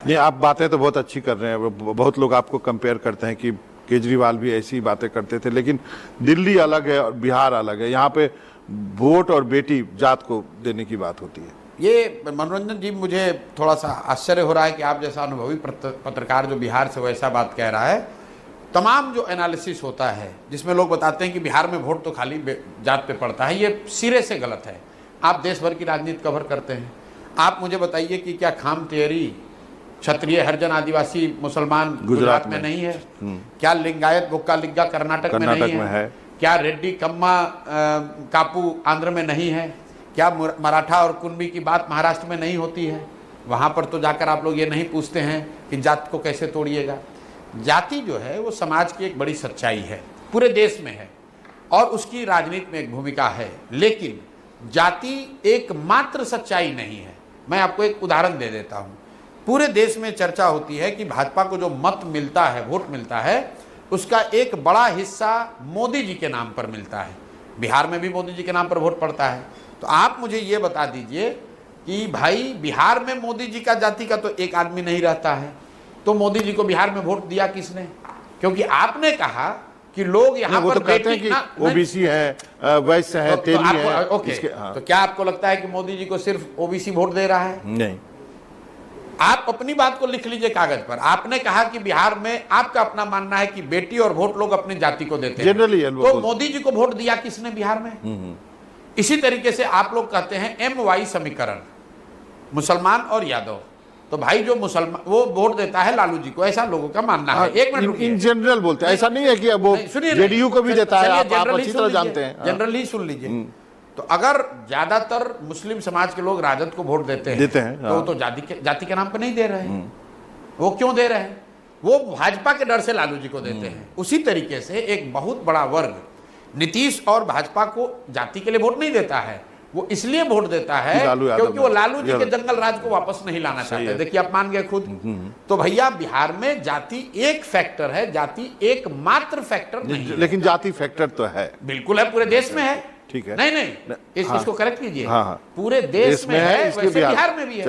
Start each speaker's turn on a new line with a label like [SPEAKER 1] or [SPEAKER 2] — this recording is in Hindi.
[SPEAKER 1] ये आप बातें तो बहुत अच्छी कर रहे हैं। बहुत लोग आपको कंपेयर करते हैं कि केजरीवाल भी ऐसी बातें करते थे, लेकिन दिल्ली अलग है और बिहार अलग है। यहाँ पे वोट और बेटी जात को देने की बात होती है।
[SPEAKER 2] ये मनोरंजन जी, मुझे थोड़ा सा आश्चर्य हो रहा है कि आप जैसा अनुभवी पत्रकार जो बिहार से वैसा बात कह रहा है। तमाम जो एनालिसिस होता है जिसमें लोग बताते हैं कि बिहार में वोट तो खाली जात पे पड़ता है, ये सिरे से गलत है। आप देश भर की राजनीति कवर करते हैं, आप मुझे बताइए कि क्या खाम तेरी क्षत्रिय हरिजन आदिवासी मुसलमान गुजरात में नहीं है? क्या लिंगायत बुक्का लिग्गा कर्नाटक में नहीं है? क्या रेड्डी कम्मा कापू आंध्र में नहीं है? क्या मराठा और कुनबी की बात महाराष्ट्र में नहीं होती है? वहाँ पर तो जाकर आप लोग ये नहीं पूछते हैं कि जात को कैसे तोड़िएगा। जाति जो है वो समाज की एक बड़ी सच्चाई है, पूरे देश में है और उसकी राजनीति में एक भूमिका है, लेकिन जाति एकमात्र सच्चाई नहीं है। मैं आपको एक उदाहरण दे देता हूँ। पूरे देश में चर्चा होती है कि भाजपा को जो मत मिलता है, वोट मिलता है, उसका एक बड़ा हिस्सा मोदी जी के नाम पर मिलता है। बिहार में भी मोदी जी के नाम पर वोट पड़ता है। तो आप मुझे ये बता दीजिए कि भाई बिहार में मोदी जी का जाति का तो एक आदमी नहीं रहता है, तो मोदी जी को बिहार में वोट दिया किसने? क्योंकि आपने कहा कि लोग यहाँ पर
[SPEAKER 1] तो कहते हैं कि ओबीसी है, वैश्य है, तेली है।
[SPEAKER 2] ओके, तो क्या आपको लगता है कि मोदी जी को सिर्फ ओबीसी वोट दे रहा है?
[SPEAKER 1] नहीं।
[SPEAKER 2] आप अपनी बात को लिख लीजिए कागज पर। आपने कहा कि बिहार में आपका अपना मानना है कि बेटी और वोट लोग अपनी जाति को देते हैं,
[SPEAKER 1] जनरली।
[SPEAKER 2] तो मोदी जी को वोट दिया किसने बिहार में? इसी तरीके से आप लोग कहते हैं MY समीकरण, मुसलमान और यादव, तो भाई जो मुसलमान वो वोट देता है लालू जी को, ऐसा लोगों का मानना है। एक मिनट,
[SPEAKER 1] इन जनरल बोलते हैं, ऐसा नहीं है कि अब वो जेडीयू को भी देता है। आप अच्छी तरह जानते हैं।
[SPEAKER 2] जनरली सुन लीजिए। तो अगर ज्यादातर मुस्लिम समाज के लोग राजद को वोट देते हैं तो वो तो जाति के नाम पर नहीं दे रहे हैं। वो क्यों दे रहे हैं? वो भाजपा के डर से लालू जी को देते हैं। उसी तरीके से एक बहुत बड़ा वर्ग नीतीश और भाजपा को जाति के लिए वोट नहीं देता है, वो इसलिए वोट देता है क्योंकि वो लालू जी के जंगल राज को वापस नहीं लाना चाहते। देखिए, आप मान गए खुद। तो भैया, बिहार में जाति एक फैक्टर है, जाति एकमात्र फैक्टर नहीं।
[SPEAKER 1] लेकिन जाति फैक्टर तो है, बिल्कुल
[SPEAKER 2] है, पूरे देश में है।
[SPEAKER 1] ठीक है,
[SPEAKER 2] नहीं, इसको करेक्ट कीजिए।
[SPEAKER 1] हाँ,
[SPEAKER 2] पूरे देश में है, वैसे बिहार में भी है।